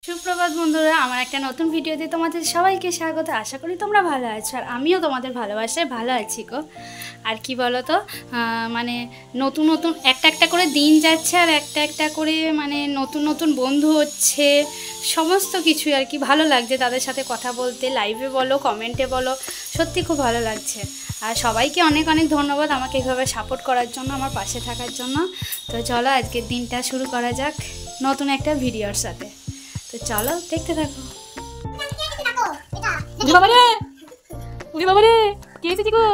সুপ্রভাত বন্ধুরা, আমার একটা নতুন ভিডিওতে তোমাদের সবাইকে স্বাগত। আশা করি তোমরা ভালো আছো, আর আমিও তোমাদের ভালোবাসায় ভালো আছি গো। আর কি বলো তো, মানে নতুন নতুন একটা একটা করে দিন যাচ্ছে, আর একটা একটা করে মানে নতুন নতুন বন্ধু হচ্ছে, সমস্ত কিছু আর কি ভালো লাগছে তাদের সাথে কথা বলতে, লাইভে বলো কমেন্টে বলো, সত্যি খুব ভালো লাগছে। আর সবাইকে অনেক অনেক ধন্যবাদ আমাকে এভাবে সাপোর্ট করার জন্য, আমার পাশে থাকার জন্য। তো চলো আজকের দিনটা শুরু করা যাক নতুন একটা ভিডিওর সাথে। তো চলো দেখতে থাকো। বাবারে কে এসেছি গো?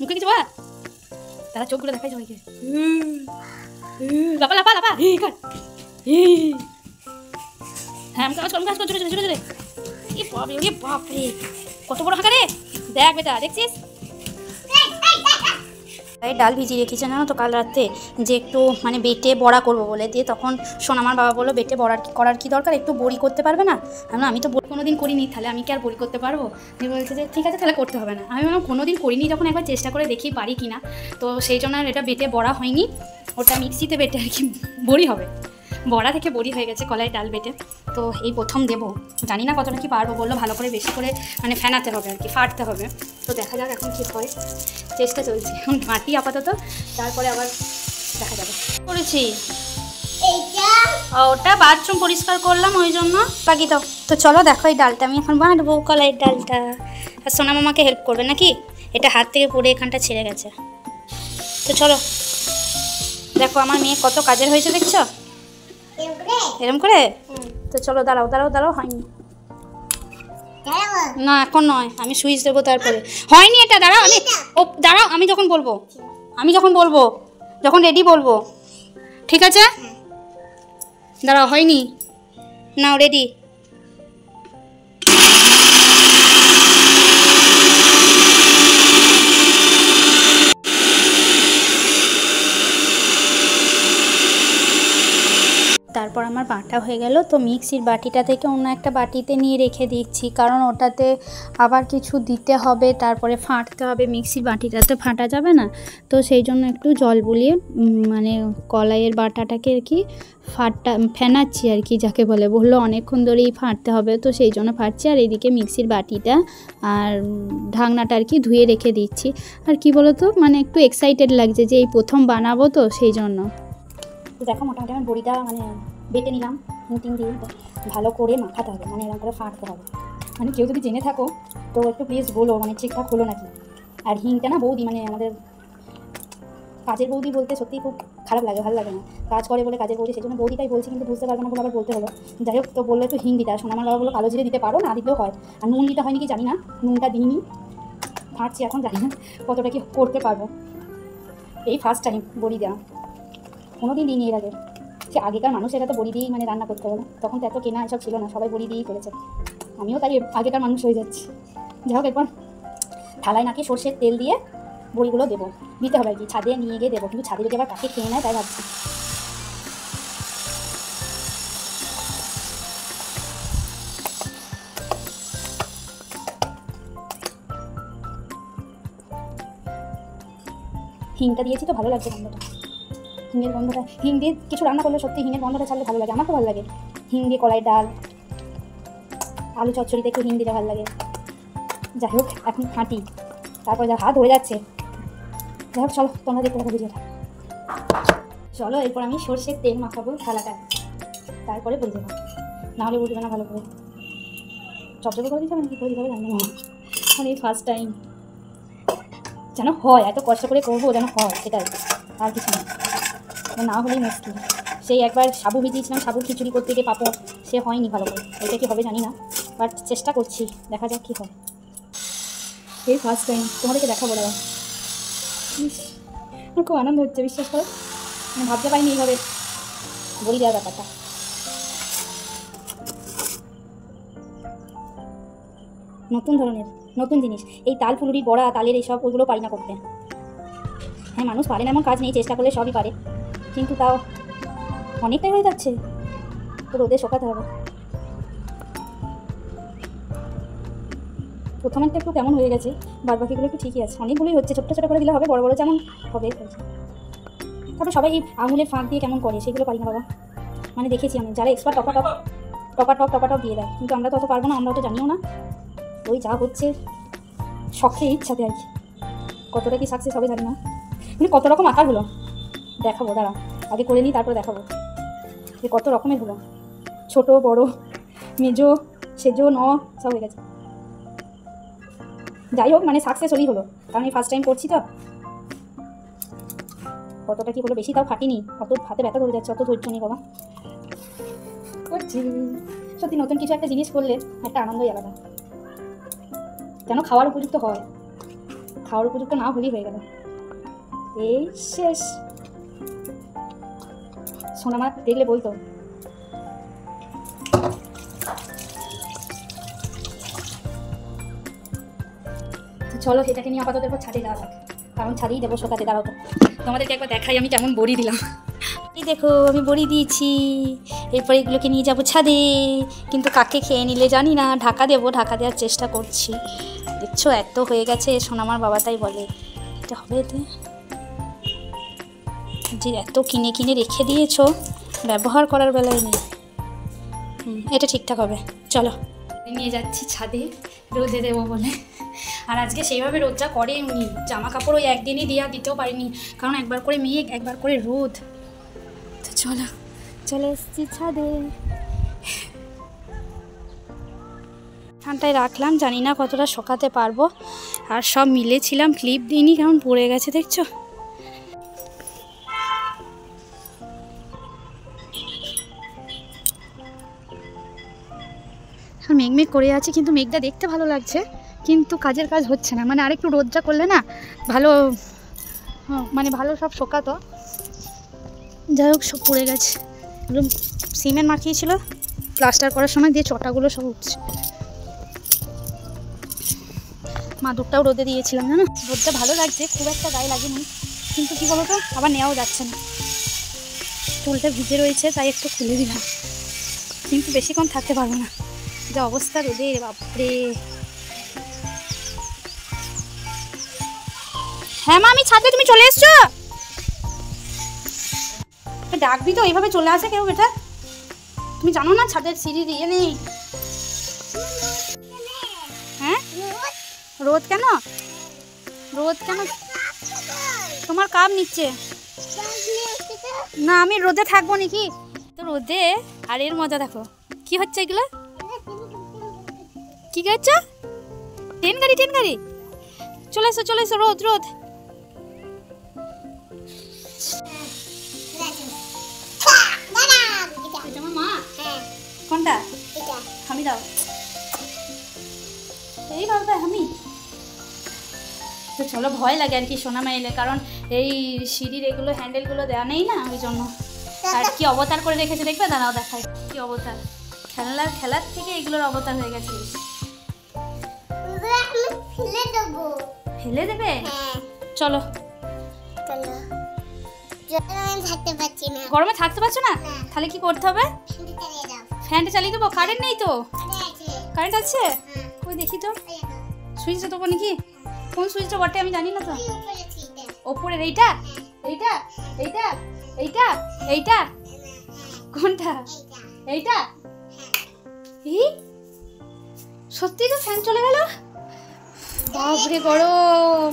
মুখে কিছু বল, তারা চোখগুলো দেখাই সবাইকে। লাপা লাপা লাপা, হ্যাঁ আমি কাজ কর জোরে জোরে জোরে। এ বাপরে, ওরে বাপরে, কত বড় হাঁকা রে! দেখ বেটা, দেখছিস? তাই ডাল ভিজিয়ে রেখেছে জানো তো কাল রাতে, যে একটু মানে বেটে বড়া করবো বলে। দিয়ে তখন সোনামার বাবা বললো বেটে বড়া করার কি দরকার, একটু বড়ি করতে পারবে না? আমি তো বড়ি কোনোদিন করিনি, তাহলে আমি কি আর বড়ি করতে পারবো? দিয়ে বলছে যে ঠিক আছে তাহলে করতে হবে না। আমি ভাবলাম কোনোদিন করিনি যখন, একবার চেষ্টা করে দেখি পারি কি না। তো সেই জন্য আর এটা বেটে বড়া হয়নি, ওটা মিক্সিতে বেটে আর কি বড়ি হবে। বড়া থেকে বড়ি হয়ে গেছে কলাই ডাল বেটে। তো এই প্রথম দেবো, জানি না কতটা কি পারবো। বললো ভালো করে বেশি করে মানে ফেনাতে হবে আর কি, ফাটতে হবে। তো দেখা যাক এখন কী হয়, চেষ্টা চলছে। এখন মাটি আপাতত, তারপরে আবার দেখা যাবে। করেছি ওটা বাথরুম পরিষ্কার করলাম ওই জন্য বাকি। তো চলো দেখো, এই ডালটা আমি এখন বানাবো, কলাইয়ের ডালটা। আর সোনা মামাকে হেল্প করবে নাকি? এটা হাত থেকে পড়ে এখানটা ছেড়ে গেছে। তো চলো দেখো আমার মেয়ে কত কাজের হয়েছে, দেখছো এরম করে। তো চলো দাঁড়াও দাঁড়াও দাঁড়াও, হয়নি না এখন নয়, আমি সুইচ দেবো তারপরে। হয়নি এটা, দাঁড়াও দাঁড়াও, আমি যখন বলবো যখন রেডি বলবো, ঠিক আছে? দাঁড়াও, হয়নি, নাও রেডি। তারপর আমার বাটা হয়ে গেল। তো মিক্সির বাটিটা থেকে অন্য একটা বাটিতে নিয়ে রেখে দিচ্ছি, কারণ ওটাতে আবার কিছু দিতে হবে, তারপরে ফাটতে হবে। মিক্সির বাটিটাতে ফাটা যাবে না, তো সেই জন্য একটু জল বুলিয়ে মানে কলাইয়ের বাটাটাকে আর কি ফেনাচ্ছি আর কি, যাকে বললো অনেকক্ষণ ধরেই ফাটতে হবে, তো সেই জন্য ফাটছি। আর এইদিকে মিক্সির বাটিটা আর ঢাকনাটা আর কি ধুয়ে রেখে দিচ্ছি। আর কি বলো তো, মানে একটু এক্সাইটেড লাগছে যে এই প্রথম বানাবো, তো সেই জন্য। দেখো মোটামুটি আমার বড়িটা মানে বেটে নিলাম, হিং দিয়ে ভালো করে মাখাতে হবে, মানে এরকম করে ফাটতে হবে। মানে কেউ যদি জেনে থাকো তো একটু প্লিজ বলো, মানে ঠিকঠাক হলো নাকি। আর হিংটা না বৌদি, মানে আমাদের কাজের বৌদি বলতে সত্যি খুব খারাপ লাগে, ভালো লাগে না। কাজ করে বলে কাজের বৌদি, সেই জন্য বৌদিটাই বলছি, কিন্তু বুঝতে পারবো না বলে আবার বলতে হলো। যাই হোক, তো বললে একটু হিং দিতে। আর সোনামার বাবা বললো কালো জিরে দিতে পারো, না দিতেও হয়। আর নুন দিতে হয়নি কি জানি না, নুনটা দিইনি, ফাটছি এখন, জানি না কতটা কি করতে পারবো। এই ফার্স্ট টাইম বড়ি দেওয়া, কোনোদিন দিইনি এর আগে। সে আগেকার মানুষেরা তো বড়ি দিয়েই মানে রান্না করতে হলো, তখন তো এত কেনা এসব ছিল না, সবাই বড়ি দিয়েই করেছে। আমিও তাই আগেকার মানুষ হয়ে যাচ্ছি। যাই হোক, এরপর থালায় নাকি সর্ষের তেল দিয়ে বড়িগুলো দেবো, দিতে হবে আর কি। ছাদে নিয়ে গিয়ে দেবো, কিন্তু ছাদে যদি আবার কাকে খেয়ে নেয় তাই ভাবছি। হিংটা দিয়েছি তো ভালো লাগছে গন্ধটা, হিঙের গন্ধটা। হিং দিয়ে কিছু রান্না করলে সত্যি হিঙের গন্ধটা ছাড়লে ভালো লাগে, আমার খুব ভালো লাগে। হিং দিয়ে কলাই ডাল, আলু চচ্চড়িতে একটু হিং দিলে ভালো লাগে। যাই হোক এখন ফাটি, তারপরে যা হাত হয়ে যাচ্ছে। যাই হোক চলো তোমরা দেখতে থাকো ভিডিওটা। চলো এরপর আমি সর্ষের তেল মাখাবো থালাটা, তারপরে বলে দেবো, নাহলে বুঝবে না ভালো করে। চপচপে করে দিতে হবে নাকি করে দিতে হবে জানি না, মানে এই ফার্স্ট টাইম যেন হয়, এত কষ্ট করে করবো যেন হয়, সেটাই, আর কিছু না হলেই মুশকিল। সেই একবার সাবু ভিজিয়েছিলাম, সাবুর খিচুড়ি করতে গিয়ে পাপড়, সে হয়নি ভালো করে। এটা কি হবে জানি না, বাট চেষ্টা করছি, দেখা যাক কী হয়। এই ফার্স্ট টাইম তোমাদেরকে দেখাবো দাদা, আমার খুব আনন্দ হচ্ছে, বিশ্বাস করো। আমি ভাবতে পারিনি এইভাবে বড়ি দেওয়ার ব্যাপারটা। নতুন ধরনের নতুন জিনিস, এই তাল ফুলুরি বড়া, তালের এইসব ওইগুলো পারি না করতে। হ্যাঁ, মানুষ পারে না এমন কাজ নেই, চেষ্টা করলে সবই পারে, কিন্তু তাও অনেকটাই হয়ে যাচ্ছে, তো রোদে শোকাতে হবে। প্রথম একটা একটু কেমন হয়ে গেছে, বাদ বাকিগুলো একটু ঠিকই আছে, অনেকগুলোই হচ্ছে, ছোট্ট ছোটো করে দিলে হবে, বড় বড় যেমন হবে। তারপর সবাই এই আঙুলের ফাঁক দিয়ে কেমন করে, সেগুলো পারি না বাবা, মানে দেখেছি আমি, যারা এক্সপার্ট টপা দিয়ে দেয়, কিন্তু আমরা তো অত পারবো না, আমরা তো জানিও না, ওই যা হচ্ছে শখে ইচ্ছাতে আর কি, কতটা কি সাকসেস হবে জানি না, মানে কত রকম আকার হলো দেখাবো, দাঁড়া আগে করে নিই তারপরে দেখাবো যে কত রকমের হলো, ছোট বড় মেজো সেজো সব হয়ে গেছে। যাই হোক, মানে সাকসেস হলেই হলো, কারণ আমি ফার্স্ট টাইম করছি তো। কতটা কি হলো, বেশি তাও ফাটিনি, অত হাতে ব্যথা ধরে যাচ্ছে, অত ধৈর্য নেই বাবা, করছি। সত্যি নতুন কিছু একটা জিনিস করলে একটা আনন্দই আলাদা, যেন খাওয়ার উপযুক্ত হয়, খাওয়ার উপযুক্ত না হলেই হয়ে গেল, এই শেষ। সোনামা দেখলে বলতো চলো এটাকে নিয়ে আপাতত এরপর ছাদে যাওয়া যাক, কারণ ছাদেই দেবো শোকাতে। দাঁড়াও তো তোমাদেরকে একবার দেখাই আমি কেমন বড়ি দিলাম। এই দেখো আমি বড়ি দিয়েছি, এরপর এগুলোকে নিয়ে যাবো ছাদে, কিন্তু কাকে খেয়ে নিলে জানি না, ঢাকা দেবো, ঢাকা দেওয়ার চেষ্টা করছি। দেখছো এত হয়ে গেছে, সোনামার বাবা তাই বলে এটা হবে, এতে যে এত কিনে কিনে রেখে দিয়েছো, ব্যবহার করার বেলায় নেই। এটা ঠিকঠাক হবে, চলো নিয়ে যাচ্ছি ছাদে রোদে দেবো বলে। আর আজকে সেইভাবে রোদটা করে উনি, জামা কাপড় ওই একদিনই দিতেও পারিনি, কারণ একবার করে মেঘ একবার করে রোদ। তো চলে এসছি ছাদে, ঠান্ডায় রাখলাম, জানি না কতটা শোকাতে পারবো, আর সব মিলেছিলাম, ক্লিপ দিইনি কেমন পড়ে গেছে দেখছো। মেঘ করে আছে, কিন্তু মেঘটা দেখতে ভালো লাগছে, কিন্তু কাজের কাজ হচ্ছে না, মানে আরেকটু রোদটা করলে না ভালো, মানে ভালো সব শোকাতো। যাই হোক সব পড়ে গেছে, এগুলো সিমেন্ট মাখিয়েছিল প্লাস্টার করার সময়, দিয়ে চটাগুলো সব উঠছে। মাদুরটাও রোদে দিয়েছিলাম জানো, রোদটা ভালো লাগছে, খুব একটা গায়ে লাগেনি, কিন্তু কী বলতো আবার নেওয়াও যাচ্ছে না, চুলটা ভিজে রয়েছে তাই একটু খুলে দিলাম, কিন্তু বেশিক্ষণ থাকতে পারবো না, যা অবস্থা রোদে, বাপরে। হ্যাঁ মা আমি ছাদে, তুমি চলে এসছো, ডাকবি তো, এইভাবে চলে আসে কেউ বেটা, তুমি জানো না ছাদের সিঁড়ি দিয়ে নেই। হ্যাঁ রোদ কেন, তোমার কাপ নিচ্ছে না, আমি রোদে থাকবো নাকি, তো রোদে আর এর মজা দেখো কি হচ্ছে, এগুলো কি করছো, ট্রেন গাড়ি, চলে এসো রোদ। কোনটা আমি দাও, এই বাবা আমি তো চলো, ভয় লাগে আর কি সোনামা এলে, কারণ এই সিঁড়ির এগুলো হ্যান্ডেলগুলো দেওয়া নেই না, ওই জন্য। আর কি অবতার করে রেখেছে দেখবে, দাঁড়াও দেখায় কি অবতার, খেলার থেকে এগুলোর অবতার হয়ে গেছে। ফেলে দেবে, চলো গরমে থাকতে পারছো না, তাহলে কি করতে হবে, ফ্যানটা চালিয়ে দেবো, কারেন্ট নেই তো, কারেন্ট আছে ওই দেখি তো, সুইচটা দেবো নাকি, কোন সুইচটা বটে আমি জানি না তো, ওপরের এইটা কোনটা, এইটা সত্যি তো ফ্যান চলে গেল, বাপরে গরম।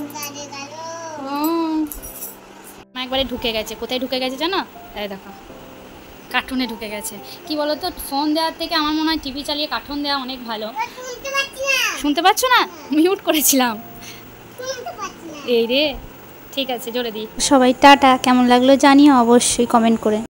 একবারে ঢুকে গেছে, কোথায় ঢুকে গেছে জানো, এই দেখো কার্টুনে ঢুকে গেছে। কি বলো তো, ফোন দেওয়ার থেকে আমার মনে হয় টিভি চালিয়ে কার্টুন দেওয়া অনেক ভালো। শুনতে পাচ্ছ না, মিউট করেছিলাম, এই রে, ঠিক আছে জোরে দিই। সবাই টাটা, কেমন লাগলো জানিও অবশ্যই কমেন্ট করে।